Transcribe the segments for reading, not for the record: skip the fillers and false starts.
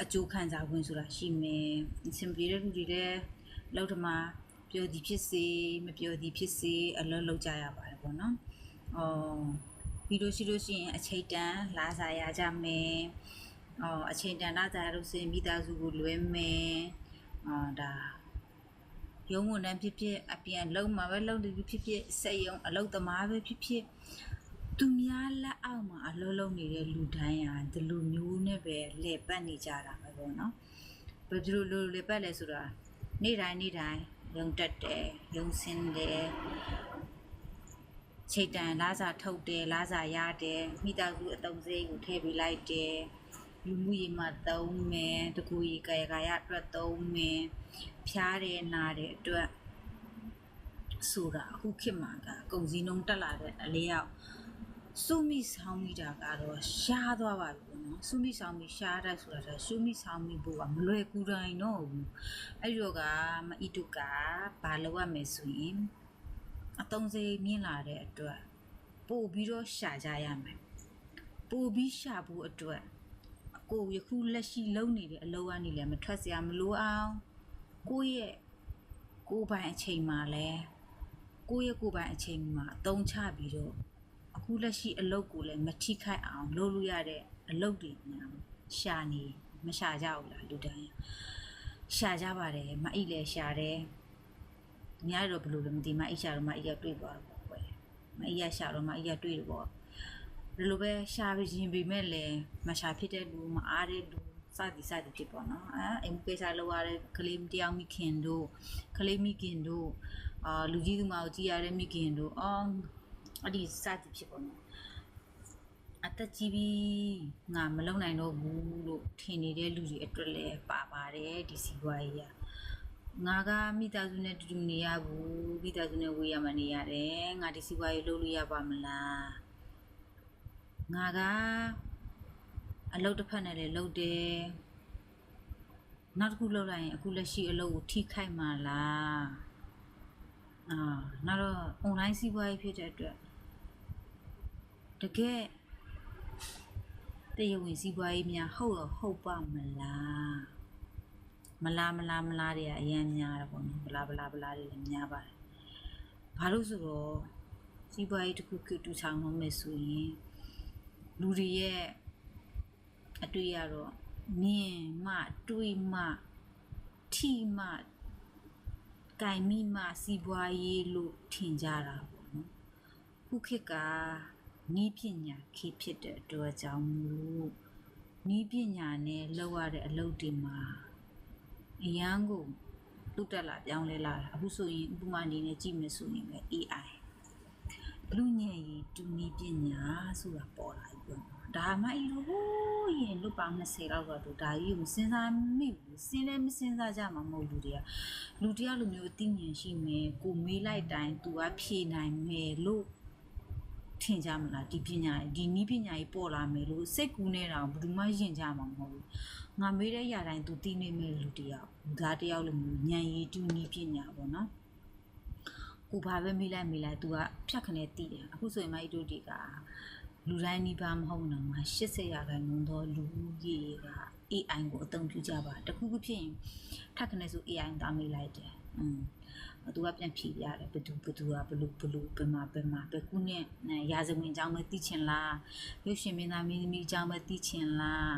အကျိုးခံစားခွင့်ဆိုတာရှိမယ်အဆင်ပြေတဲ့လူတွေလည်းလောက်တမှာပြောသည်ဖြစ်စေမပြောသည်ဖြစ်စေအလုပ်လုပ်ကြရပါတယ်ပေါ့နော်ပြီးလို့ရှိရင်အချိန်တန်လာစားရကြမယ်အချိန်တန်လာစားရလို့ဆိုရင်မိသားစုကိုလွဲမယ်ဒါရုံးဝန်ထမ်းဖြစ်ဖြစ်အပြင်လုံးမှာပဲလုံးတယ်ဖြစ်ဖြစ်စက်ရုံအလုပ်သမားပဲဖြစ်ဖြစ်သူများလက်အောက်မှာအလုပ်လုပ်နေတဲ့လူတိုင်းဟာဒီလိုမျိုးနဲ့ပဲလဲပတ်နေကြတာပဲပေါ့နော်ဘယ်လိုလဲပတ်လဲဆိုတာနေ့တိုင်းရုံတက်တယ်ရုံဆင်းတယ်ချိန်တန်လာစားထုတ်တယ်လာစားရတယ်မိသားစုအတုံးစိမ်းကိုထည့်ပေးလိုက်တယ်လူမှုရေးမှာသုံးမယ်တကူကြီးကာယအတွက်သုံးမယ်ဖျားတယ်နာတယ်အတွက်ဆိုတာအခုခေတ်မှာကကုန်စည်နှုန်းတက်လာတဲ့အလျောက်စုမိဆောင်မိတာကတော့ရှားသွားပါပြီနော်စုမိဆောင်မိရှားတတ်ဆိုတာစုမိဆောင်မိဖို့ကမလွယ်ကူတိုင်းတော့ဘူးအဲ့တော့ကမအီတုကဘာလုပ်ရမယ်ဆိုရင်အတုံးစိမ်းမြင့်လာတဲ့အတွက်ပို့ပြီးတော့ရှာကြရမယ်ပို့ပြီးရှာဖို့အတွက်ကိုယခုလက်ရှိလုပ်နေတဲ့အလုပ်ကနေလည်းမထွက်စရာမလိုအောင်ကိုယ့်ပိုင်အချိန်မှာလဲကိုယ့်ပိုင်အချိန်မှာအသုံးချပြီးတော့အခုလက်ရှိအလုပ်ကိုလည်းမထိခိုက်အောင်လုပ်လို့ရတဲ့အလုပ်တွေညာရှာနေမရှာကြဘူးလားလူတိုင်းရှာကြပါတယ်မအိလည်းရှာတယ်များတော့ဘယ်လိုလဲမသိမအိရှာတော့မအိရတွေ့သွားတော့ပေါ့မအိရရှာတော့မအိရတွေ့တယ်ပေါ့ဒီလိုပဲရှာပြီးရင်ပေမဲ့လည်းမရှာဖြစ်တဲ့လူမအားတဲ့လူစသည်ဖြစ်ပေါ့နော်အိမ်ကိစ္စလောက်ရတဲ့ကလေးတယောက်မိခင်တို့ကလေးမိခင်တို့လူကြီးသူမကိုကြည်ရတဲ့မိခင်တို့အဲ့ဒီစသည်ဖြစ်ပေါ့နော်အသက်ကြီးပြီးငါမလုံနိုင်တော့ဘူးလို့ထင်နေတဲ့လူတွေအတွက်လည်းပါပါတယ်ဒီစီပွားရေးငါကမိသားစုနဲ့တူတူနေရဘူးမိသားစုနဲ့ဝေးရမနေရတယ်ငါဒီစီပွားရေးလုပ်လို့ရပါမလားငါကအလုပ်တစ်ဖက်နဲ့လည်းလုပ်တယ်နောက်တစ်ခုလုပ်လိုက်ရင်အခုလက်ရှိအလုပ်ကိုထိခိုက်မှာလားနောက်တော့ online စီးပွားရေးဖြစ်တဲ့အတွက်တကယ်တရားဝင်စီးပွားရေးများဟုတ်ပါမလားမလားတွေကအရင်များတာပေါ့နော်ဘလာတွေလည်းများပါတယ်ဘာလို့ဆိုတော့စီးပွားရေးတစ်ခုတူဆောင်လို့မယ်ဆိုရင်လူတွေရဲ့အတွေ့ရတော့မြင်မှတွေးမှထိမှကင်မိမှစီးပွားရေးလို့ထင်ကြတာပေါ့နော်ခုခေတ်ကနီးပညာခေတ်ဖြစ်တဲ့အတွက်ကြောင့်မို့နီးပညာနဲ့လုပ်ရတဲ့အလုပ်တွေမှာအရန်ကိုတုတ်တက်လာပြောင်းလဲလာအခုဆိုရင်ဥပမာအနေနဲ့ကြည့်မယ်ဆိုရင်ပဲ AI လူညံ့ရီတူနီးပညာဆိုတာပေါ်လာပြီပေါ့ဒါမှအီလိုဟိုးရင်လွတ်ပေါင်း20လောက်တော့ဒါကြီးကိုစဉ်းစားမိဘူးစဉ်းလည်းမစဉ်းစားကြမှာမဟုတ်လူတွေကလူတယောက်လိုမျိုးအသိဉာဏ်ရှိမယ်ကိုမေးလိုက်တိုင်း तू ကဖြေနိုင်မယ်လို့ထင်ကြမလားဒီပညာဒီနီးပညာကြီးပေါ်လာမယ်လို့စိတ်ကူးနေတာဘယ်သူမှယဉ်ကြမှာမဟုတ်ဘူးငါမေးတဲ့ຢာတိုင်း तू သိနေမယ်လူတယောက်ဒါတယောက်လိုမျိုးဉာဏ်ရည်တူနီးပညာပေါ့နော်ကိုဘာပဲမေးလိုက် तू ကဖြတ်ခနဲ့သိတယ်အခုဆိုရင်မအီတို့တွေကလူတိုင်းနီးပါးမဟုတ်တော့မှ80%သောလူကြီးက AI ကိုအသုံးပြုကြပါတခုခုဖြစ်ရင်ထပ်ခနဲ့ဆို AI တောင်းမေးလိုက်တယ်သူကပြန်ဖြေပြတယ်ဘသူကဘလူဘယ်မှာဘယ်ခုနဲ့ရာဇဝင်အကြောင်းပဲသိချင်လားရုပ်ရှင်မင်းသားမင်းသမီးအကြောင်းပဲသိချင်လား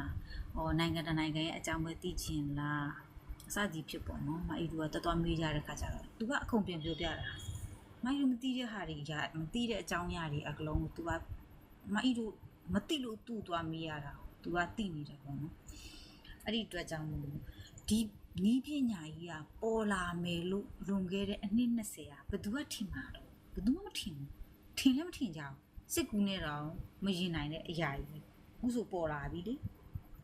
နိုင်ငံရဲ့အကြောင်းပဲသိချင်လားအစကြီးဖြစ်ပေါ့နော်မအီတို့ကတော်မေးကြတဲ့ခါကျတော့သူကအကုန်ပြန်ပြောပြတာမအီတို့မသိတဲ့ဟာတွေမသိတဲ့အကြောင်းအရာတွေအကလုံးသူကမအီတို့မသိလို့သူ့သွားမေးရတာသူကသိနေတယ်ပေါ့နော်အဲ့ဒီအတွက်ကြောင့်ဒီနီးပညာကြီးကပေါ်လာမယ်လို့လွန်ခဲ့တဲ့အနှစ်20ကဘယ်သူကထင်မှာတော့ဘယ်သူမှမထင်ဘူးထင်လည်းမထင်ကြဘူးစစ်ကူးနဲ့တော့မရင်နိုင်တဲ့အရာကြီးအခုဆိုပေါ်လာပြီလေ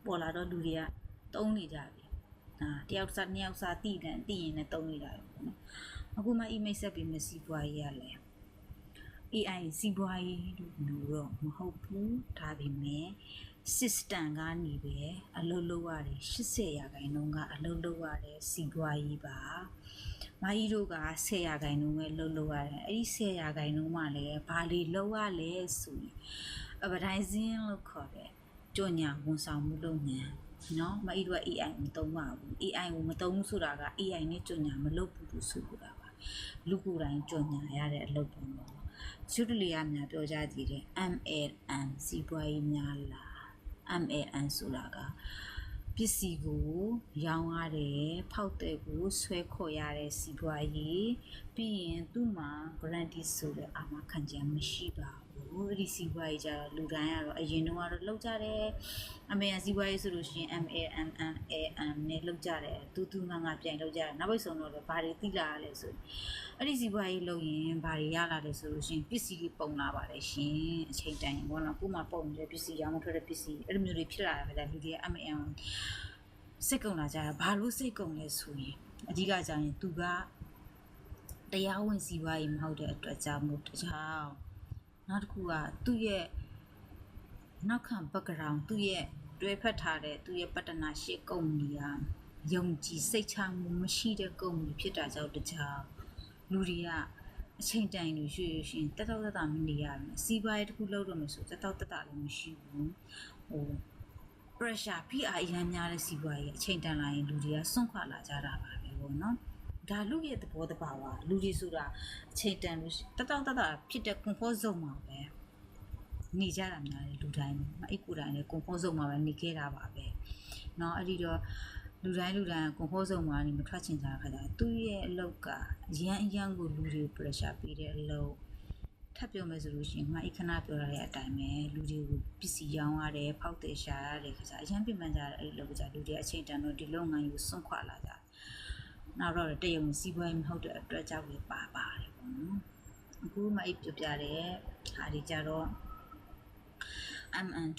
ပေါ်လာတော့လူတွေကတုံးနေကြပြီတယောက်စားနှစ်ယောက်စားသိရင်လည်းတုံးနေတာပေါ့နော်အခုမှ email ဆက်ပြီးမစီးပွားရေးရလဲ AI စီးပွားရေးလို့တော့မဟုတ်ဘူးဒါပေမဲ့ system ကနေပဲအလုပ်လုပ်ရတယ်80%ကအလုပ်လုပ်ရတယ်စီးပွားရေးပါမကြီးတို့က10%ပဲလုပ်ရတယ်အဲ့ဒီ10%မှလည်းဘာတွေလုပ်ရလဲဆိုရင် advertising လို့ခေါ်တယ်ကြော်ညာဝန်ဆောင်မှုလုပ်ငန်း နော်မအီတို့က AI မသုံးပါဘူး AI ကိုမသုံးဘူးဆိုတာက AI နဲ့ကြွညာမလုပ်ဘူးလို့ဆိုလိုတာပါလူကိုယ်တိုင်ကြွညာရတဲ့အလုပ်ပုံပေါ့ကျွတ်တလီကများပြောကြကြည့်တယ် MLM စီးပွားရေးများလား MLM ဆိုတာကပစ္စည်းကိုရောင်းရတယ်ဖောက်တဲ့ကိုဆွဲခေါ်ရတဲ့စီးပွားရေးပြီးရင်သူ့မှာ guarantee ဆိုတဲ့အာမခံချက်မရှိပါဘူးအဲ့ဒီစီးပွားရေးကြတော့လူတိုင်းကတော့အရင်တော့လောက်ကြတယ်အမေစီးပွားရေးဆိုလို့ရှိရင် MLM နဲ့လောက်ကြတယ်တူငါပြိုင်လောက်ကြတယ်နောက်ပိတ်ဆုံးတော့ဘာတွေသိလာရလဲဆိုအဲ့ဒီစီးပွားရေးလုပ်ရင်ဘာတွေရလာလဲဆိုလို့ရှိရင်ပစ္စည်းတွေပုံလာပါတယ်ရှင်အချိန်တိုင်ဘောနော်ကိုမှပုံနေတဲ့ပစ္စည်းရောင်းမထွက်တဲ့ပစ္စည်းအဲ့လိုမျိုးတွေဖြစ်လာတာပဲလူတွေက MLM စိတ်ကုန်လာကြတာဘာလို့စိတ်ကုန်လဲဆိုရင်အဓိကကြောင့်သူကတရားဝင်စီးပွားရေးမဟုတ်တဲ့အတွက်ကြောင့်မို့တခြားနောက်တစ်ခုကသူ့ရဲ့နောက်ခံ background သူ့ရဲ့တွဲဖက်ထားတဲ့သူ့ရဲ့ပတနာရှိကုမ္ပဏီကယုံကြည်စိတ်ချမှုမရှိတဲ့ကုမ္ပဏီဖြစ်တာကြောင့်တခြားလူတွေကအချိန်တိုင်လို့ရွှေ့ရှင်တက်တော့တက်တာမနေရဘူးစီးပွားရေးတစ်ခုလုပ်တော့မယ်ဆိုတက်တော့တက်တာလည်းမရှိဘူးဟို pressure ဖိအားအများများတဲ့စီးပွားရေးအချိန်တန်လာရင်လူတွေကစွန့်ခွာလာကြတာပါပဲပေါ့နော်ဒါလူရဲ့သဘောတဘာဝလူတွေဆိုတာအချိန်တန်လို့တက်တော့တက်တာဖြစ်တဲ့ comfort zone မှာပဲနေကြတာများတယ်လူတိုင်းမအိတ်ကိုယ်တိုင်းလည်း comfort zone မှာပဲနေခဲ့တာပါပဲเนาะအဲ့ဒီတော့လူတိုင်းcomfort zone မှာနေမထွက်ချင်ကြတဲ့ခါကျသူ့ရဲ့အလုပ်ကအရန်ကိုလူတွေ pressure ပေးတဲ့အလုပ်ထပ်ပြောမယ်ဆိုလို့ရှိရင်ငါအိခဏပြောရတဲ့အတိုင်းပဲလူတွေကိုပစ္စည်းရောင်းရတယ်ဖောက်တယ်ရှာရတယ်ခါကျအရန်ပြမှန်းကြတယ်အဲ့လိုကလူတွေအချိန်တန်တော့ဒီလုပ်ငန်းကိုစွန့်ခွာလာကြတယ်နောက်တော့တရုံစီးပွားရေးမဟုတ်တဲ့အတွက်ကြောင့်လည်းပါတယ်ပေါ့နော်အခုမှအိပြပြတဲ့ဟာဒီကြတော့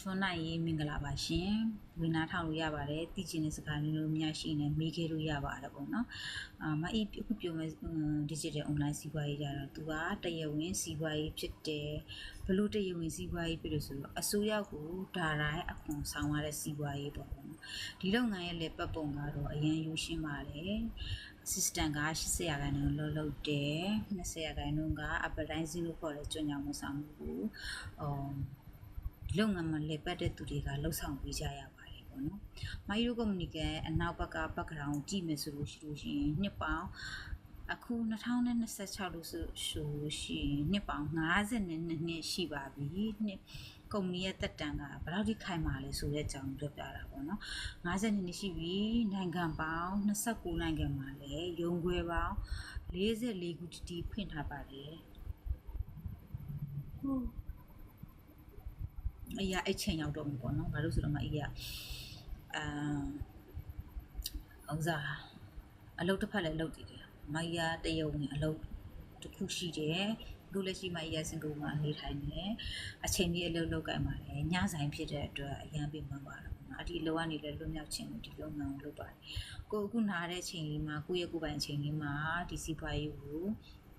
ထွန်းနိုင်ရေးမင်္ဂလာပါရှင်ဝင်နာထောင်လို့ရပါတယ်တည်ချင်တဲ့စကားမျိုးများရှိနေမေးခဲ့လို့ရပါတယ်ပေါ့နော်မအိအခုပြောမယ် digital online စီးပွားရေးကြတော့သူကတရားဝင်စီးပွားရေးဖြစ်တယ်ဘလို့တရားဝင်စီးပွားရေးဖြစ်လို့ဆိုတော့အစိုးရကိုဒါတိုင်းအခွန်ဆောင်ရတဲ့စီးပွားရေးပေါ့နော်ဒီလုပ်ငန်းရဲ့လက်ပတ်ပုံကတော့အရင်ယူရှင်းပါတယ် system က80%လောက်တယ်20%က advertising လို့ခေါ်တဲ့ကြွညာမှုဆောင်မှုကိုလုပ်ငန်းမှာလေပတ်တဲ့သူတွေကလှုပ်ဆောင်ပေးကြရပါတယ်ပေါ့နော်။မိုင်းရိုကုမ္ပဏီကအနောက်ဘက်က background ကြည့်မယ်ဆိုလို့ရှိရင်နှစ်ပေါင်းအခု2026လို့ဆိုရှင်နှစ်ပေါင်း52နှစ်ရှိပါပြီ။နှစ်ကုမ္ပဏီရဲ့တက်တန်ကဘယ်လောက်ထိခိုင်မာလဲဆိုတဲ့အကြောင်းပြောပြတာပေါ့နော်။52နှစ်ရှိပြီနိုင်ငံပေါင်း29နိုင်ငံမှာလည်းရုံးခွဲပေါင်း44ခုတီဖွင့်ထားပါတယ်။ဟုတ်အရာအချိန်ရောက်တော့မှာပေါ့နော်ဘာလို့ဆိုတော့မအေးရဥစားအလုပ်တစ်ဖက်လည်းလုပ်တည်တယ်မအေးရတရုံနဲ့အလုပ်တစ်ခုရှိတယ်လူလက်ရှိမအေးရစင်ကူမှာနေထိုင်နေအချိန်ကြီးအလုပ်လုပ်ကြမှာလေညဆိုင်ဖြစ်တဲ့အတွက်အရန်ပြင်မှန်းပါတယ်ပေါ့နော်အဒီအလုပ်ကနေလည်းလွတ်မြောက်ခြင်းကိုဒီလုပ်ငန်းကိုလုပ်ပါတယ်ကိုအခုနားတဲ့အချိန်လေးမှာကိုယ့်ရဲ့ကိုယ်ပိုင်အချိန်လေးမှာဒီစီးပွားရေးကို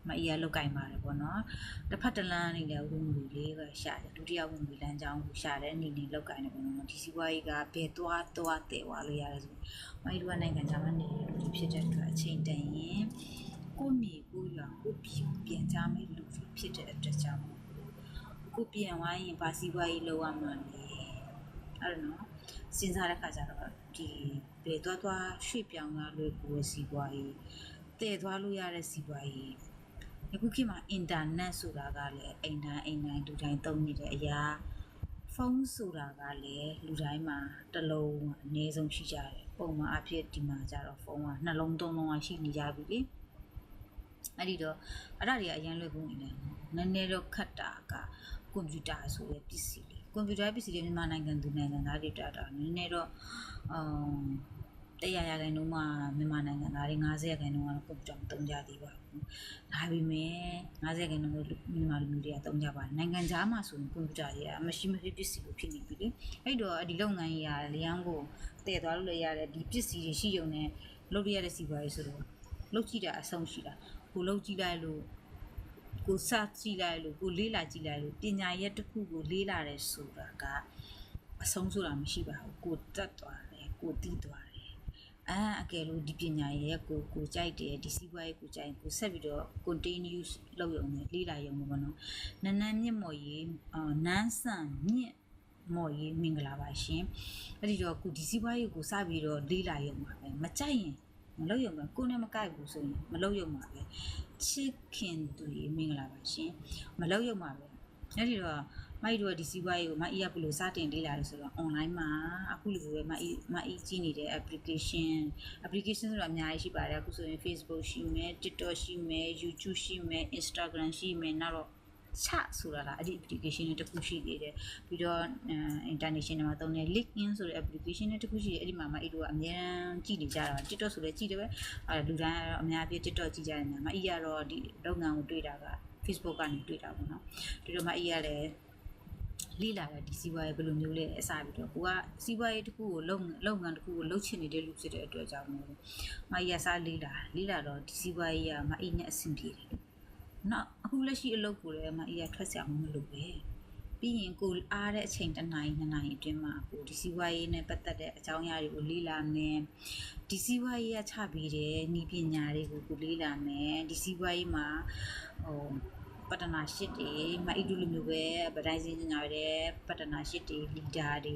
မအေးရလောက်ကင်ပါတယ်ပေါ့နော်တစ်ဖက်တစ်လမ်းနေလည်းဝင်ငွေလေးပဲရှာတယ်ဒုတိယဝင်ငွေလမ်းကြောင်းကိုရှာတဲ့အနေနဲ့လောက်ကင်တယ်ပေါ့နော်ဒီစီးပွားရေးကဘယ်သွားတည်သွားလို့ရတယ်ဆိုမအေးတို့ကနိုင်ငံခြားမှာနေဖြစ်တဲ့အတွက်အချိန်တန်ရင်ကိုမြေကိုရွာကိုပြန်ကြမယ်လူဖြစ်တဲ့အတွက်ကြောင့်ကိုပြန်ဝိုင်းရင်ဗာစီးပွားရေးလောက်ရမှာလေအဲ့တော့နော်စဉ်းစားတဲ့ခါကျတော့ဒီဘယ်သွားရွှေ့ပြောင်းရလို့ကိုယ်စီးပွားရေးတည်သွားလို့ရတဲ့စီးပွားရေးအခုခေတ်မှာအင်တာနက်ဆိုတာကလည်းအိမ်တိုင်းလူတိုင်းသုံးနေတဲ့အရာဖုန်းဆိုတာကလည်းလူတိုင်းမှာတစ်လုံးအနည်းဆုံးရှိကြတယ်ပုံမှန်အဖြစ်ဒီမှာကြတော့ဖုန်းကနှလုံးသုံးလုံးရှိနေကြပြီလေအဲ့ဒီတော့အဲ့ဒါတွေကအရင်လွယ်ကူနေတယ်နည်းနည်းတော့ခက်တာကကွန်ပျူတာဆိုတဲ့ပစ္စည်းလေးကွန်ပျူတာပစ္စည်းလေးမြန်မာနိုင်ငံသူနိုင်ငံသားတွေတာနည်းနည်းတော့100%လုံးမှာမြန်မာနိုင်ငံသားတွေ90%ကတော့ကွန်ပျူတာမသုံးကြသေးပါဘူး။ဒါပေမဲ့90%လုံးမြန်မာလူမျိုးတွေကသုံးကြပါတယ်။နိုင်ငံခြားမှာဆိုရင်ကွန်ပျူတာတွေကမရှိမဖြစ်ပစ္စည်းကိုဖြစ်နေပြီလေ။အဲ့တော့ဒီလုပ်ငန်းကြီးကလျမ်းကိုတည်သွားလို့လည်းရတယ်ဒီပစ္စည်းတွေရှိုံနဲ့လုပ်ရတဲ့စီပွားရေးဆိုတော့လုပ်ကြည့်တာအဆုံးရှိတာကိုလုပ်ကြည့်လိုက်လို့ကိုစကြည့်လိုက်လို့ကိုလေးလာကြည့်လိုက်လို့ပညာရက်တစ်ခုကိုလေးလာတယ်ဆိုတာကအဆုံးဆိုတာမရှိပါဘူးကိုတက်သွားတယ်ကိုတီးသွားတယ်အကယ်လို့ဒီပညာရဲ့ကိုကြိုက်တယ်ဒီစီးပွားရေးကိုကြိုက်ကိုဆက်ပြီးတော့ continue လုပ်ရုံနဲ့လေးလာရုံပေါ့နော်နန်းမြင့်မော်ရေးနန်းဆန်မြင့် မော်ရေးမင်္ဂလာပါရှင်အဲ့ဒီတော့ကိုဒီစီးပွားရေးကိုစပြီးတော့လေးလာရုံပါပဲမကြိုက်ရင်မလုပ်ရုံပဲကိုနဲ့မကိုက်ဘူးဆိုရင်မလုပ်ရုံပါပဲချစ်ခင်သူရေမင်္ဂလာပါရှင်မလုပ်ရုံပါပဲအဲ့ဒီတော့မိုက်တို့ဒီစီးပွားရေးကိုမအီးရဘလို့စတင်လေးလာတယ်ဆိုတော့ online မှာအခုလိုပဲမအီးကြည့်နေတဲ့ application ဆိုတာအများကြီးရှိပါတယ်အခုဆိုရင် Facebook ရှိမယ် TikTok ရှိမယ် YouTube ရှိမယ် Instagram ရှိမယ်နောက်တော့ချဆိုတာလားအဲ့ဒီ application တွေတခုရှိသေးတယ်ပြီးတော့ international မှာသုံးတဲ့ LinkedIn ဆိုတဲ့ application တွေတခုရှိတယ်အဲ့ဒီမှာမအီးတို့ကအများကြီးကြည့်နေကြတာ TikTok ဆိုလည်းကြည့်တယ်ပဲလူတိုင်းကတော့အများကြီး TikTok ကြည့်ကြတယ်များမအီးကတော့ဒီလုပ်ငန်းကိုတွေ့တာက Facebook ကနေတွေ့တာပေါ့နော်ဒီတော့မအီးရလည်းလေးလာတဲ့ဒီစီးပွားရေးဘယ်လိုမျိုးလဲအစားပြီးတော့ကိုကစီးပွားရေးတစ်ခုကိုလုပ်ငန်းတစ်ခုကိုလုပ်ချင်နေတဲ့လူဖြစ်တဲ့အတွက်ကြောင့်မို့လို့မအီးရစားလေးလာတော့ဒီစီးပွားရေးကမအီးနဲ့အဆင်ပြေတယ်နော်အခုလက်ရှိအလုပ်ကိုလည်းမအီးရထွက်ဆရာမလို့ပဲပြီးရင်ကိုအားတဲ့အချိန်တစ်နိုင်နှစ်နိုင်အတွင်းမှာကိုဒီစီးပွားရေးနဲ့ပတ်သက်တဲ့အကြောင်းအရာတွေကိုလေးလာမယ်ဒီစီးပွားရေးကချပြီးတဲ့ဤပညာတွေကိုကိုလေးလာမယ်ဒီစီးပွားရေးမှာပတနာရှစ်တွေမအီဒူလိုမျိုးပဲဗဒိုင်းစင်းညာရတဲ့ပတနာရှစ်တွေလီဒါတွေ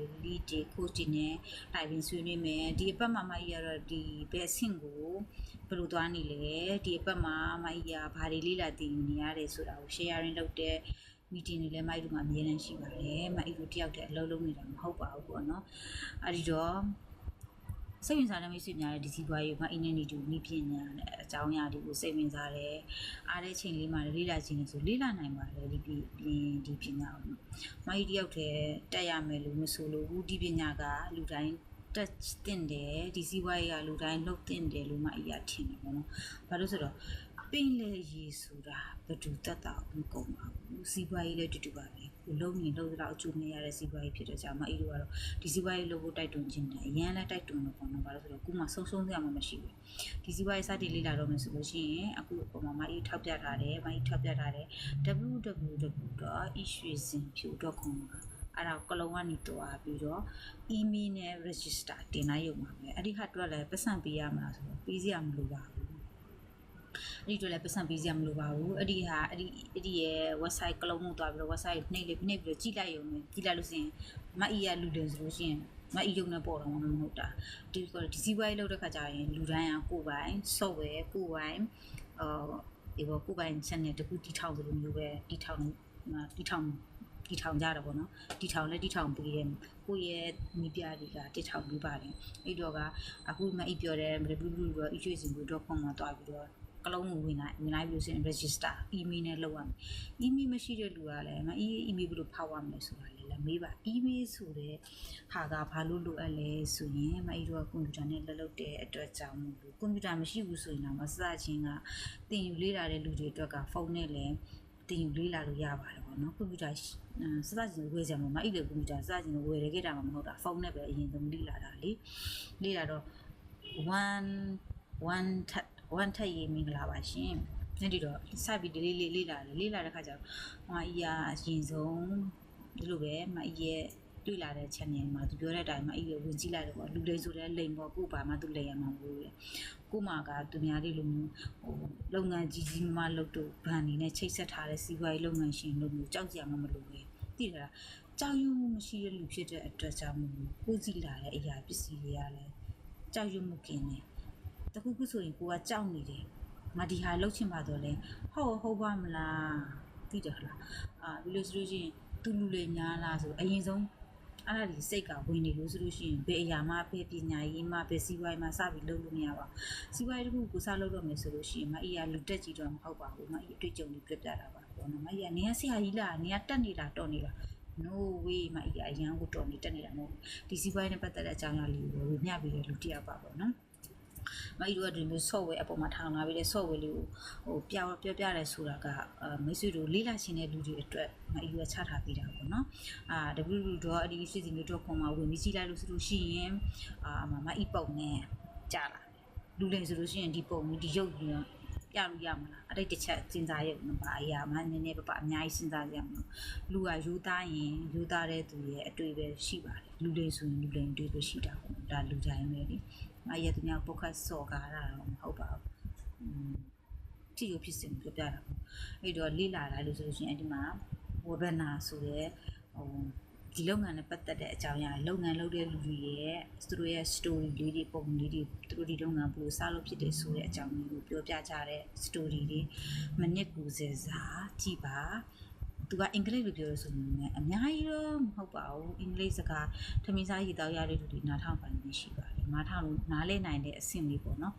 ကိုချ်တွေနဲ့တိုင်ပင်ဆွေးနွေးမယ်ဒီအပတ်မှာမအီရတော့ဒီဘယ်ဆင့်ကိုဘယ်လိုသွားနေလဲဒီအပတ်မှာမအီရဘာတွေလေးလာတည်နေရတယ်ဆိုတာကို sharing လုပ်တဲ့ meeting တွေလည်းမအီတို့မှာအများကြီးရှိပါတယ်မအီတို့တယောက်တည်းအလုပ်လုပ်နေတာမဟုတ်ပါဘူးပေါ့နော်အဲ့ဒီတော့စိတ်ဝင်စားတဲ့မိတ်ဆွေများရဲ့ဒီစီးပွားရေးမှာအင်းနဲ့နေတူမိပညာနဲ့အကြောင်းအရာတွေကိုစိတ်ဝင်စားတယ်အားတဲ့ချိန်လေးမှာလေ့လာခြင်းလို့ဆိုလေ့လာနိုင်ပါတယ်ဒီပညာကိုမအီတယောက်တည်းတက်ရမယ်လို့မဆိုလို့ဘူးဒီပညာကလူတိုင်းတက်တင်တယ်ဒီစီးပွားရေးကလူတိုင်းလုပ်တင်တယ်လို့မအီရထင်တယ်ပေါ့နော်ဘာလို့ဆိုတော့ပင်လေရေဆိုတာဘယ်သူတက်တာမကုန်ပါဘူးစီးပွားရေးလည်းတူပါပဲကိုလုံးရင်လုံးတော့အကျိုးမရတဲ့စီးပွားရေးဖြစ်တဲ့ကြောင့်မအီတို့ကတော့ဒီစီးပွားရေးလုပ်ဖို့တိုက်တွန်းခြင်းတယ်အရန်လည်းတိုက်တွန်းလို့ပေါ့နော်ဘာလို့ဆိုတော့ကိုမှဆုံးရမှာမရှိဘူးဒီစီးပွားရေးစတင်လေ့လာတော့မယ်ဆိုလို့ရှိရင်အခုပုံမှာမအီထောက်ပြထားတယ်www.ishwezinpyo.com အဲ့ဒါကလုံးဝနေတော့ပြီးတော့ email နဲ့ register တင်လိုက်ရုံပါပဲအဲ့ဒီဟာတော့လည်းပတ်စံပေးရမှာဆိုတော့ပေးစရာမလိုပါဘူးအဲ့ဒီတော့လည်းပတ်စံပေးစရာမလိုပါဘူးအဲ့ဒီရဲ့ website ကလုံးမှုသွားပြီးတော့ website နှိပ်ပြီးတော့ကြည့်လိုက်ရုံနဲ့ကြည့်လိုက်လို့ဆိုရင်မအီရလူတယ်ဆိုလို့ရှိရင်မအီရုံနဲ့ပေါ်တော့မဟုတ်တာဒီစီးပွားရေးလုပ်တဲ့ခါကျရင်လူတိုင်းကကိုယ်ပိုင် software ကိုယ်ပိုင်ကိုယ်ပိုင် channel တခုတီထောင်သလိုမျိုးပဲတီထောင်ကြတာပေါ့နော်တီထောင်ပေးတယ်ကိုယ့်ရဲ့မိပြတွေကတီထောင်ပေးပါတယ်အဲ့တော့ကအခုမအီပြောတဲ့ www.ishwezinpyo.com မှာတွားပြီးတော့ကလုံးကိုဝင်လိုက်ပြီးဆိုရင် register email နဲ့လုပ်ရမယ် email မရှိတဲ့လူကလည်းမ email ဘယ်လိုဖောက်ရမလဲဆိုတာလည်းမေးပါ email ဆိုတဲ့ဟာကဘာလို့လိုအပ်လဲဆိုရင်မအီတို့ကကွန်ပျူတာနဲ့လက်လုပ်တဲ့အတွက်ကြောင့်မို့လို့ကွန်ပျူတာမရှိဘူးဆိုရင်တော့မစချင်းကသင်ယူလေ့လာတဲ့လူတွေအတွက်ကဖုန်းနဲ့လည်းတင်ယူလေ့လာလို့ရပါတယ်ပေါ့နော်ကွန်ပျူတာစချင်းဝယ်ကြမှာမအီလေကွန်ပျူတာစချင်းဝယ်ရခဲ့တာမှမဟုတ်တာဖုန်းနဲ့ပဲအရင်ဆုံးလေ့လာတာလေ့လာတော့one ထက်ရေးမင်္ဂလာပါရှင်အဲ့ဒီတော့စပြီးလေ့လာတဲ့ခါကျတော့မအီရအရင်ဆုံးဒီလိုပဲမအီရဲ့တွေ့လာတဲ့ channel မှာသူပြောတဲ့အတိုင်းမအီကိုဝင်ကြည့်လိုက်တော့လူလိမ်ဆိုတဲ့လိမ်ပေါ့ကို့ဘာမှသူလိမ်ရမှာမဟုတ်ဘူးကို့မှာကသူများတွေလိုမျိုးလုပ်ငန်းကြီးမားလုပ်တော့ဘန်နေနဲ့ချိတ်ဆက်ထားတဲ့စီးပွားရေးလုပ်ငန်းရှင်လို့မျိုးကြောက်ကြရမှာမလို့ပဲသိလားကြောက်ရွံ့မှုမရှိတဲ့လူဖြစ်တဲ့အတွက်ကြောင့်ကိုကြည့်လာတဲ့အရာပစ္စည်းတွေကလည်းကြောက်ရွံ့မှုကင်းတယ်တခုခုဆိုရင်ကိုကကြောက်နေတယ်ငါဒီဟာလှုပ်ချင်ပါတော့လဲဟုတ်ပါမလားသိတယ်ခလားဘယ်လိုဆိုလို့ရှိရင်သူလူလေများလားဆိုအရင်ဆုံးအဲ့ဒါဒီစိတ်ကဝင်နေလို့ဆိုလို့ရှိရင်ဘယ်အရာမှပဲပညာရေးမှပဲစီးပွားရေးမှစပြီးလုပ်လို့မရပါဘူးစီးပွားရေးတစ်ခုကိုစလုပ်တော့မယ်ဆိုလို့ရှိရင်မအီရလူတက်ကြီးတော့မဟုတ်ပါဘူးမအီအတွေ့အကြုံတွေပြပြတာပါပေါ့နော်မအီကနေရဆရာကြီးလားနေရတက်နေတာတော်နေတာ no way မအီအရန်ကိုတော်နေတက်နေတာမဟုတ်ဒီစီးပွားရေးနဲ့ပတ်သက်တဲ့အကြောင်းအရာလေးကိုညှပြီးတဲ့လူတစ်ယောက်ပါပေါ့နော်မအီတို့ကဒီမျိုး software အပေါ်မှာထောင်လာပြီးတဲ့ software လေးကိုပြောပြတယ်ဆိုတာကမိတ်ဆွေတို့လေးလာခြင်းတဲ့လူတွေအတွက်မအီတို့ချထားပေးတာပေါ့နော်www.ishwezinpyo.com မှာဝင်ပြီးကြည့်လိုက်လို့ဆိုလို့ရှိရင်မအီပုံနဲ့ကြာလာလူလိမ်ဆိုလို့ရှိရင်ဒီပုံဒီရုပ်ကြီးတော့ပြလို့ရမှာလားအဲ့ဒီတစ်ချက်စဉ်းစားရမှာပါအရာမှနည်းနည်းပါအများကြီးစဉ်းစားရမှာလူကယူသားရင်ယူသားတဲ့သူရဲ့အတွေ့ပဲရှိပါတယ်လူလိမ်ဆိုရင်လူလိမ်အတွေ့ပဲရှိတာပေါ့ဒါလူတိုင်းပဲလေမရတဲ့မြောက်ပုတ်ခတ်စော်ကားတာတော့မဟုတ်ပါဘူးကြည့်ရဖြစ်စဉ်ပြောပြတာပေါ့အဲ့တော့လေ့လာလိုက်လို့ဆိုလို့ရှိရင်အဲ့ဒီမှာ webinar ဆိုတဲ့ ဒီလုပ်ငန်းနဲ့ပတ်သက်တဲ့အကြောင်းအရာလုပ်ငန်းလုပ်တဲ့လူတွေရဲ့သူတို့ရဲ့ story လေးတွေပုံလေးတွေသူတို့ဒီလုပ်ငန်းဘယ်လိုစလုပ်ဖြစ်တယ်ဆိုတဲ့အကြောင်းလေးကိုပြောပြကြတဲ့ story တွေမိနစ်90စာကြည့်ပါသူကအင်္ဂလိပ်လိုပြောလို့ဆိုရင်အများကြီးတော့မဟုတ်ပါဘူးအင်္ဂလိပ်စကားထမင်းစားရည်တောက်ရတဲ့လူတွေနားထောင်ပိုင်နေရှိပါတယ်နားထောင်လို့နားလဲနိုင်တဲ့အဆင့်လေးပေါ့နော်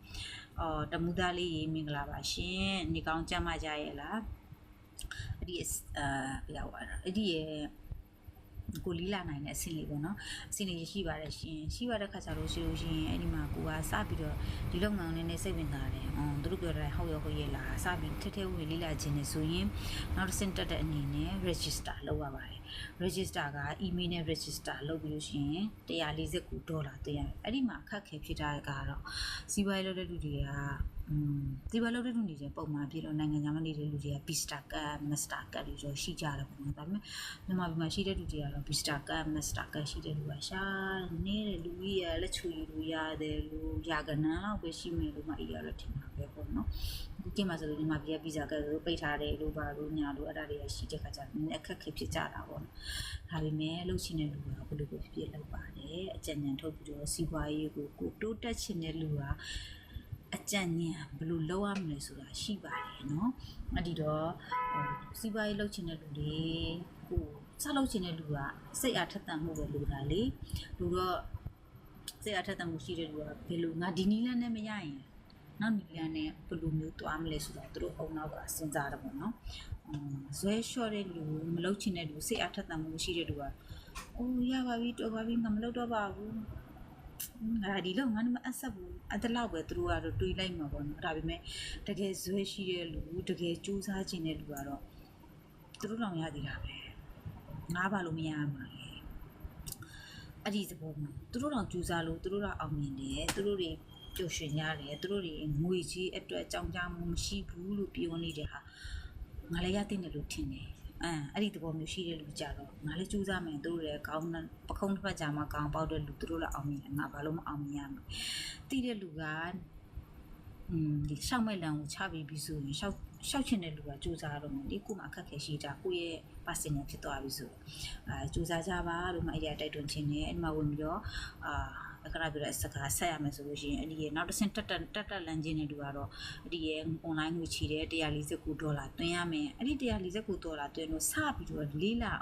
တမူသားလေးရေမင်္ဂလာပါရှင်နေကောင်းကြမ်းမကြရဲ့လားအဲ့ဒီရောက်လာအဲ့ဒီရဲ့ကိုလီလာနိုင်တဲ့အဆင့်လေးပေါ့နော်အဆင့်လေးရှိပါတယ်ရှင်ရှိရတဲ့ခါကျလို့ရှိလို့ရှင်အဲ့ဒီမှာကိုကစပြီးတော့ဒီလုပ်ငန်းလေးနဲ့စိတ်ဝင်စားတယ်သူတို့ပြောတယ်ဟုတ်ရောဟုတ်ရဲ့လားစပြီးထက်ထဲဝင်လီလာခြင်းနဲ့ဆိုရင်နောက်တစ်ဆင့်တက်တဲ့အနေနဲ့ register လုပ်ရပါတယ် register က email နဲ့ register လုပ်ပြီးလို့ရှိရင်$149သွင်းရတယ်အဲ့ဒီမှာအခက်ခဲဖြစ်တာကတော့စီးပွားရေးလုပ်တဲ့လူတွေကဒီဘက်လုပ်တဲ့လူတွေပုံမှန်ပြတော့နိုင်ငံခြားမှာနေတဲ့လူတွေက Vista Card Master Card တွေရောရှိကြတယ်ပေါ့နော်ဒါပေမဲ့မြန်မာပြည်မှာရှိတဲ့လူတွေကတော့ Vista Card Master Card ရှိတဲ့လူကရှာနေတဲ့လူကြီးရလက်ချူရီလူရတယ်လို့ရာကနန်းလောက်ပဲရှိမယ်လို့မှအေးရတော့ထင်ပါပဲပေါ့နော်အခုကိမှဆိုလို့မြန်မာပြည်က Visa Card ကိုပိတ်ထားတယ်လို့ပါလို့ညာလို့အဲ့ဒါတွေကရှိတဲ့ခါကျတော့အခက်ခဲဖြစ်ကြတာပေါ့နော်ဒါပေမဲ့လှုပ်ရှင်တဲ့လူကဘယ်လိုပဲဖြစ်လုပ်ပါတယ်အကြံဉာဏ်ထုတ်ပြီးတော့စီးပွားရေးကိုတိုးတက်ချင်တဲ့လူကအကြံဉာဏ်ဘယ်လိုလုပ်ရမလဲဆိုတာရှိပါတယ်เนาะအဲ့ဒီတော့စီးပွားရေးလုပ်ချင်တဲ့လူတွေကိုစလုပ်ချင်တဲ့လူကစိတ်အားထက်သန်မှုပဲလိုတာလေလူတော့စိတ်အားထက်သန်မှုရှိတဲ့လူကဘယ်လိုငါဒီနီးလန်းနဲ့မရရင်နောက်နီးလန်းနဲ့ဘယ်လိုမျိုးသွားမလဲဆိုတာသူတို့အုံနောက်ကစဉ်းစားတယ်ပေါ့နော်ဇွဲလျှော့တဲ့လူမလုပ်ချင်တဲ့လူစိတ်အားထက်သန်မှုရှိတဲ့လူကအိုးရပါပြီတော်ပါပြီငါမလုပ်တော့ပါဘူးဒီလောက်ငါမအဆက်ဘူးအဲ့ဒါလောက်ပဲသူတို့ကတော့တွေးလိုက်မှာပေါ့နော်ဒါပေမဲ့တကယ်ဇွဲရှိတဲ့လူတကယ်ကြိုးစားခြင်းတဲ့လူကတော့သူတို့တောင်ရသေးတာပဲငါဘာလို့မရမှာလဲအဲ့ဒီသဘောမှာသူတို့တောင်ကြိုးစားလို့သူတို့တော့အောင်မြင်တယ်သူတို့တွေပျော်ရွှင်ရတယ်သူတို့တွေငွေကြီးအတွက်အကြောင်းကြားမှုမရှိဘူးလို့ပြောနေတဲ့ဟာငါလည်းရတဲ့လို့ထင်တယ်အဲ့ဒီသဘောမျိုးရှိတဲ့လူကြတော့ငါလည်းကြိုးစားမယ်သူတို့လည်းကောင်းပခုံးတစ်ဖက်ကြာမှာကောင်းပေါက်တဲ့လူသူတို့လည်းအောင်မြင်တယ်ငါဘာလို့မအောင်မြင်ရမလဲတိတဲ့လူကဒီရှောက်မဲ့လံကိုချပြီးပြီဆိုရင်ရှောက်ချင်တဲ့လူကကြိုးစားတော့မယ်ဒီကိုမှအခက်ခဲရှိတာကိုယ့်ရဲ့ personal ဖြစ်သွားပြီဆိုကြိုးစားကြပါလို့မှအရာတိုက်တွန်းခြင်းနဲ့အဲ့မှာဝင်ပြီးတော့အခါပြတဲ့စကားဆက်ရမယ်ဆိုလို့ရှိရင်အဲ့ဒီရဲ့နောက်တစ်ဆင့်တက်လန်ခြင်းတဲ့လူကတော့အဲ့ဒီရဲ့ online ငွေချီတဲ့$149သွင်းရမယ်အဲ့ဒီ$149သွင်းလို့စပြီးတော့လေးလာ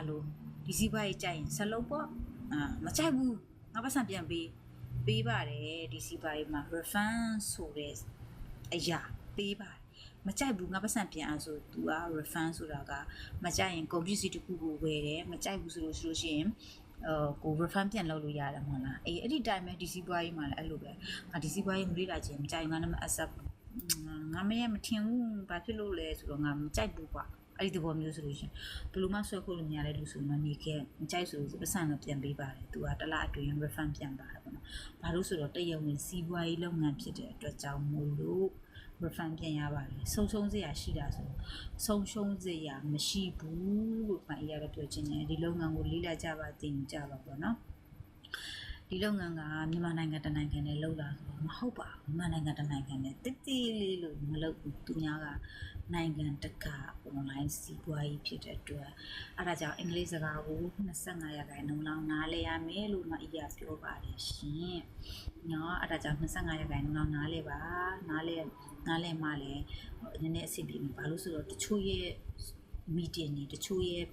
လို့ဒီစီးပွားရေးကြိုက်ရင်ဆက်လုပ်ပေါ့မကြိုက်ဘူးငါပတ်စံပြန်ပေးပါတယ်ဒီစီးပွားရေးမှာ refund ဆိုတဲ့အရာပေးပါတယ်မကြိုက်ဘူးငါပတ်စံပြန်အောင်ဆို तू က refund ဆိုတာကမကြိုက်ရင် computer တစ်ခုကိုဝယ်တယ်မကြိုက်ဘူးဆိုလို့ရှိရင်ကို refund ပြန်လုပ်လို့ရတယ်မဟုတ်လားအဲ့ဒီတိုင်းပဲဒီစီးပွားရေးမှာလည်းအဲ့လိုပဲဒီစီးပွားရေးမလေးလာခြင်းမကြိုက်ငါလည်းမ accept ငါမထင်ဘူးဘာဖြစ်လို့လဲဆိုတော့ငါမကြိုက်ဘူးကွာအဲ့ဒီသဘောမျိုးဆိုလို့ရှိရင်ဘယ်လိုမှဆွဲဖို့လို့မရတဲ့လူဆိုတော့နေခဲ့မကြိုက်ဆိုပတ်စံတော့ပြန်ပေးပါတယ်သူကတစ်လအတွင်း refund ပြန်ပါတယ်ပေါ့နော်ဘာလို့ဆိုတော့တရုံဝင်စီးပွားရေးလုပ်ငန်းဖြစ်တဲ့အတွက်ကြောင့်မို့လို့ refund ပြန်ရပါတယ်ဆုံးရှုံးစရာရှိတာဆိုဆုံးရှုံးစရာမရှိဘူးလို့မှအရာတော့ပြောချင်တယ်ဒီလုပ်ငန်းကိုလေးလာကြပါတင်ကြပါပေါ့နော်ဒီလုပ်ငန်းကမြန်မာနိုင်ငံတနိုင်ငံနဲ့လုပ်တာဆိုမဟုတ်ပါဘူးမြန်မာနိုင်ငံတနိုင်ငံနဲ့တိတိလေးလို့မလုပ်ဘူးသူများကနိုင်ငံတကာ online စီးပွားရေးဖြစ်တဲ့အတွက်အဲ့ဒါကြောင့်အင်္ဂလိပ်စကားကို25%လောက်နားလည်ရမယ်လို့မှအရာပြောပါတယ်ရှင်။နော်အဲ့ဒါကြောင့်25%လောက်နားလည်ပါနားလည်မှလည်းနည်းနည်းအဆင်ပြေမှာဘာလို့ဆိုတော့တချို့ရဲ့ meeting တွေတချို့ရဲ့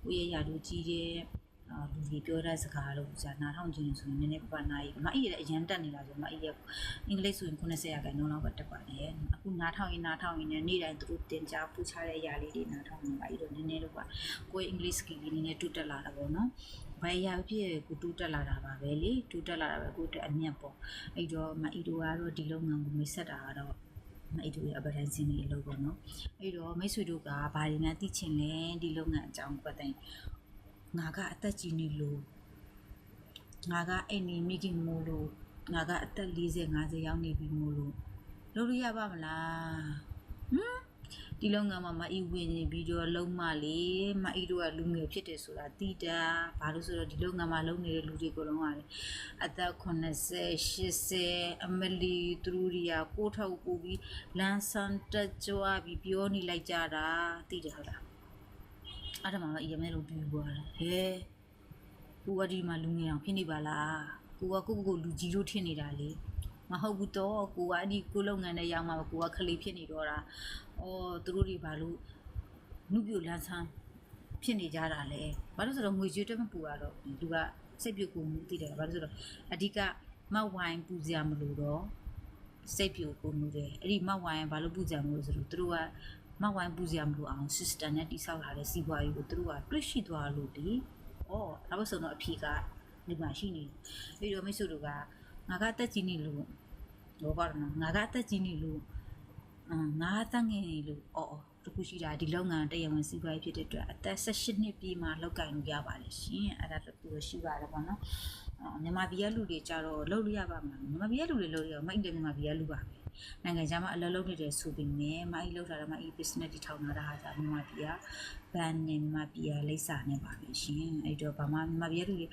ကိုယ့်ရဲ့ယာတို့ကြီးတဲ့လူကြီးပြောတဲ့စကားလို့ကြာနားထောင်ခြင်းဆိုရင်နည်းနည်းပပနာကြီးမအေးရအရန်တက်နေတာဆိုမအေးရအင်္ဂလိပ်ဆိုရင်90%လောက်ပဲတက်ပါတယ်အခုနားထောင်ရင်နဲ့နေ့တိုင်းသူတို့တင်ကြားပူချတဲ့အရာလေးတွေနားထောင်နေပါအဲ့တော့နည်းနည်းတော့ကိုယ်အင်္ဂလိပ် skill လေးနည်းနည်းတူတက်လာတာပေါ့နော်ဘာရဖြစ်ကိုတူတက်လာတာပါပဲလေတူတက်လာတာပဲကိုယ့်အတွက်အမြတ်ပေါ့အဲ့တော့မအီတိုကတော့ဒီလုပ်ငန်းကိုမိတ်ဆက်တာကတော့အဲ့ဒီအပဒန်စင်းလေးလို့ပေါ့နော်အဲ့တော့မိတ်ဆွေတို့ကဘာတွေများသိချင်လဲဒီလုပ်ငန်းအကြောင်းပတ်တိုင်းငါကအသက်ကြီးနေလို့ငါကအဲ့နေမိခင်မို့လို့ငါကအသက်40-50ရောက်နေပြီမို့လို့လုပ်လို့ရပါမလားဒီလုပ်ငန်းမှာမအီဝင်နေပြီးတော့လုံးမလေးမအီတို့ကလူငယ်ဖြစ်တယ်ဆိုတာသိတာဘာလို့ဆိုတော့ဒီလုပ်ငန်းမှာလုပ်နေတဲ့လူတွေကိုလုံးရတယ်အသက်80-80အမလီသူတို့တွေကကိုထောက်ပို့ပြီးလမ်းဆန်းတက်ကြွပြီးပြောနေလိုက်ကြတာသိတယ်ဟုတ်လား အဲ့ဒါမှအရင်မဲ့လို့ပြီးသွားတယ်ဟဲကိုကဒီမှာလူငယ်အောင်ဖြစ်နေပါလားကိုကကိုလူကြီးတို့ထင်နေတာလေမဟုတ်ဘူးတော့ကိုကအဲ့ဒီကိုလုပ်ငန်းနဲ့ရောက်မှာကိုကခလေးဖြစ်နေတော့တာသူတို့တွေဘာလို့နှုတ်ပြလန်းဆန်းဖြစ်နေကြတာလဲဘာလို့ဆိုတော့ငွေကြေးတက်မပူရတော့သူကစိတ်ပြုတ်ကိုမှုသိတယ်ဘာလို့ဆိုတော့အဓိကမောက်ဝိုင်းပူစရာမလိုတော့စိတ်ပြုတ်ကိုမှုတယ်အဲ့ဒီမောက်ဝိုင်းဘာလို့ပူစရာမလိုဆိုတော့သူတို့ကမောက်ဝိုင်းပူစရာမလိုအောင် system နဲ့တိဆောက်ထားတဲ့စီးပွားရေးကိုသူတို့ကတွေ့ရှိသွားလို့ဒီဒါပဲဆိုတော့အဖြေကဒီမှာရှိနေပြီးတော့မိတ်ဆွေတို့ကငါကတက်ကြီးနေလို့ဘောပါတော့ငါကတက်ကြီးနေလို့ငါတန်းငယ်နေလို့တခုရှိတာဒီလုပ်ငန်းတရားဝင်စီးပွားရေးဖြစ်တဲ့အတွက်အသက်18နှစ်ပြည့်မှလောက်ကင်လို့ရပါတယ်ရှင်အဲ့ဒါတခုရှိပါတယ်ပေါ့နော်မြန်မာပြည်ကလူတွေကြတော့လုပ်လို့ရပါမလားမြန်မာပြည်ကလူတွေလုပ်ရအောင်မအိမ်တယ်မြန်မာပြည်ကလူပါပဲနိုင်ငံခြားမှာအလုပ်လုပ်နေတဲ့ဆိုပြီးမြဲမအိမ်လုပ်တာတော့မအိမ် business တီထောင်တာဟာကြာမြန်မာပြည်ကဘန်နဲ့မြန်မာပြည်ကလိပ်စာနဲ့ပါပဲရှင်အဲ့တော့ဘာမှမြန်မာပြည်ကလူတွေ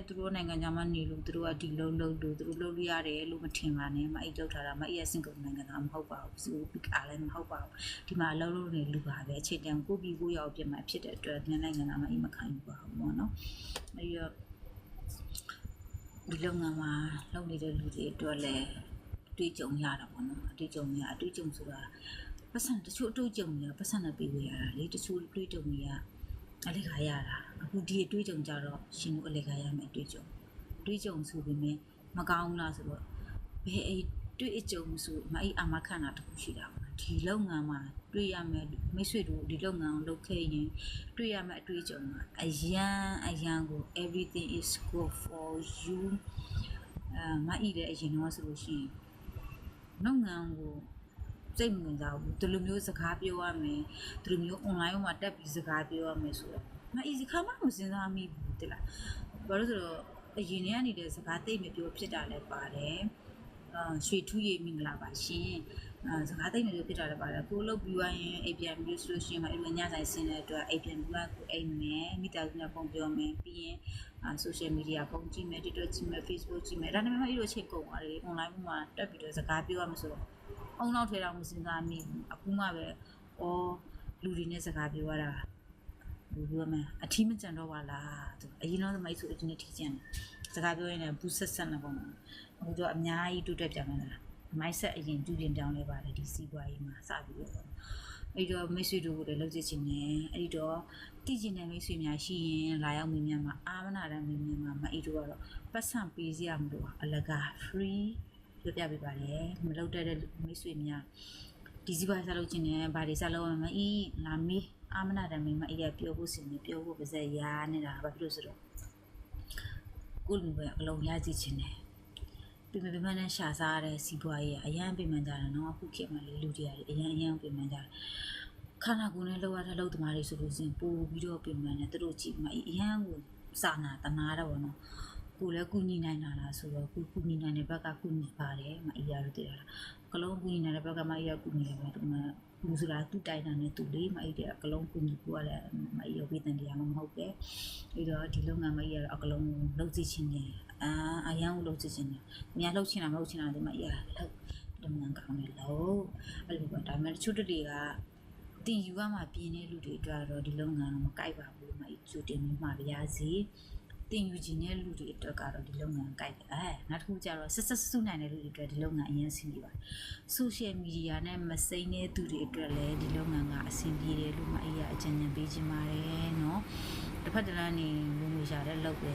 သူတို့နိုင်ငံခြားမှာနေလို့သူတို့ကဒီလုပ်လို့သူတို့လုပ်လို့ရတယ်လို့မထင်ပါနဲ့မအိမ်လုပ်ထားတာမအိမ်ရဲ့စင်ကုန်နိုင်ငံသားမဟုတ်ပါဘူးသူကလည်းမဟုတ်ပါဘူးဒီမှာအလုပ်လုပ်နေလူပါပဲအခြေတန်ကိုပြီးကိုရောက်ပြမှာဖြစ်တဲ့အတွက်နိုင်ငံသားမအိမ်မခံဘူးပါဘူးပေါ့နော်အဲ့တော့ဒီလုပ်ငန်းမှာလုပ်နေတဲ့လူတွေအတွက်လည်းတွေးကြုံရတာပေါ့နော်အတွေ့အကြုံဆိုတာပတ်စံတချို့အတွေ့အကြုံတွေကပတ်စံနဲ့ပြီးဝရတာလေတချို့အတွေ့အကြုံတွေကအလေခါရတာအခုဒီအတွေ့အကြုံကြတော့ရှင်တို့အလေခါရမယ်အတွေ့အကြုံဆိုပေမဲ့မကောင်းလားဆိုတော့ဘယ်အတွေ့အကြုံဆိုမအဲ့အာမခံတာတခုရှိတာပေါ့ဒီလုပ်ငန်းမှာတွေ့ရမယ်မိတ်ဆွေတို့ဒီလုပ်ငန်းကိုလုပ်ခဲ့ရင်တွေ့ရမယ်အတွေ့အကြုံကအရန်ကို everything is good for you မအဲ့တဲ့အရင်တော့ဆိုလို့ရှိရင်လုပ်ငန်းကိုစိတ်ဝင်စားဘူးဒီလိုမျိုးစကားပြောရမယ်ဒီလိုမျိုး online မှာတက်ပြီးစကားပြောရမယ်ဆိုတော့မ easy ခါမှမစဉ်းစားမိဘူးတိလားဘာလို့ဆိုတော့အရင်ထဲကနေတဲ့စကားသိမပြောဖြစ်တာလည်းပါတယ်ရွှေထူးရည်မင်္ဂလာပါရှင်စကားသိမပြောဖြစ်တာလည်းပါတယ်ကိုလုပ်ပြီးွားရင်အိပ်ပြန်ပြီးဆိုလို့ရှိရင်အဲ့လိုညဆိုင်ဆင်းတဲ့အတွက်အိပ်ပြန်ပြီးွားကိုအိပ်မယ်မိသားစုနဲ့ပုံပြောမယ်ပြီးရင်social media ပုံကြည့်မယ် TikTok ကြည့်မယ် Facebook ကြည့်မယ်ဒါပေမဲ့အဲ့လိုအချိန်ကုန်သွားတယ် online မှာတက်ပြီးတော့စကားပြောရမှာဆိုတော့အုံနောက်ထဲတော့မစဉ်းစားမိဘူးအခုမှပဲလူတွေနဲ့စကားပြောရတာလူပြောမယ်အထီးမကြံတော့ပါလားသူအရင်တော့မိုက်ဆိုအချင်းထီးကြံစကားပြောရင်လည်းဘူးဆက်ဆက်နေပုံအခုတော့အများကြီးတိုးတက်ပြန်လာမိုက်ဆက်အရင်တူပြင်ပြောင်းလဲပါတယ်ဒီစီးပွားရေးမှာစပြီးတော့အဲ့တော့မိတ်ဆွေတို့ကိုလည်းလုပ်ကြည့်ချင်တယ်အဲ့တော့တည်ကျင်တဲ့မိတ်ဆွေများရှိရင်လာရောက်မိမြန်မှာအာမနာတဲ့မိမြန်မှာမအဲ့တို့ကတော့ပတ်စံပေးစရာမလိုအလကား free ပြောပြပေးပါတယ်မလုပ်တဲ့မိတ်ဆွေများဒီစီးပွားရေးလုပ်ချင်တယ်ဘာတွေစလုပ်ရမလဲလာမေးအာမနာတဲ့မိမအဲ့ရပြောဖို့စင်နေပြောဖို့ပါစက်ရာနေတာဘာဖြစ်လို့ဆိုတော့ကိုလူပဲအလုံးရကြည့်ချင်တယ်ပြမနဲ့ရှာစားတဲ့စီးပွားရေးအရန်ပြင်မှန်ကြတယ်နော်အခုခေတ်မှာလေလူတွေအရန်ပြင်မှန်ကြတယ်ခန္ဓာကိုယ်နဲ့လောက်ရတဲ့လောက်သမားတွေဆိုလို့ရှင်ပို့ပြီးတော့ပြင်မှန်တယ်သူတို့ကြည့်မှအရန်ကိုစာနာတနာတော့ဗောနော်ကိုလည်းကုညီနိုင်တာလားဆိုတော့ကုညီနိုင်တဲ့ဘက်ကကုညီပါတယ်မအီရတို့တည်တာကလုံးကုညီနိုင်တဲ့ဘက်ကမအီရကုညီတယ်ဗျဒီမှာလူဆိုတာသူ့တိုင်တာနဲ့သူ့လေးမအီတဲ့ကလုံးကုညီကိုကလည်းမအီရဝေးတန်တရားမဟုတ်ပဲပြီးတော့ဒီလုပ်ငန်းမအီရတော့အကလုံးလုပ်စီချင်းနေအရန်ကိုလုပ်စီချင်းနေအများလှုပ်ချင်တာမဟုတ်ချင်တာဒီမအီရလှုပ်လုပ်ငန်းကောင်းတယ်လို့အဲ့လိုပေါ့ဒါပေမဲ့တချို့တွေကတင်ယူရမှာပြင်းတဲ့လူတွေအတွက်တော့ဒီလုပ်ငန်းမကိုက်ပါဘူးမအီကျူတင်မှာပါရစေတင်ယူခြင်းတဲ့လူတွေအတွက်ကတော့ဒီလုပ်ငန်းကိုက်တယ်နောက်တစ်ခုကျတော့ဆက်စုနိုင်တဲ့လူတွေအတွက်ဒီလုပ်ငန်းအရင်ဆင်းပြေပါတယ် social media နဲ့မစိမ့်တဲ့သူတွေအတွက်လည်းဒီလုပ်ငန်းကအဆင်ပြေတယ်လို့မအရာအကြံဉာဏ်ပေးခြင်းပါတယ်เนาะတစ်ဖက်တစ်လမ်းနေလူရှာတဲ့လုပ်ပဲ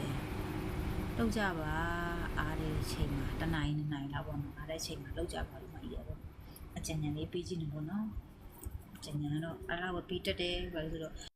လုပ်ကြပါအားတဲ့ချိန်မှာတစ်နိုင်နှစ်နိုင်လောက်ပေါ့နော်အားတဲ့ချိန်မှာလုပ်ကြပါလို့မအရာပေါ့အကြံဉာဏ်လေးပေးခြင်းနေပေါ့နော်အကြံဉာဏ်တော့အားလောက်ပေးတတ်တယ်ဘာလို့ဆိုတော့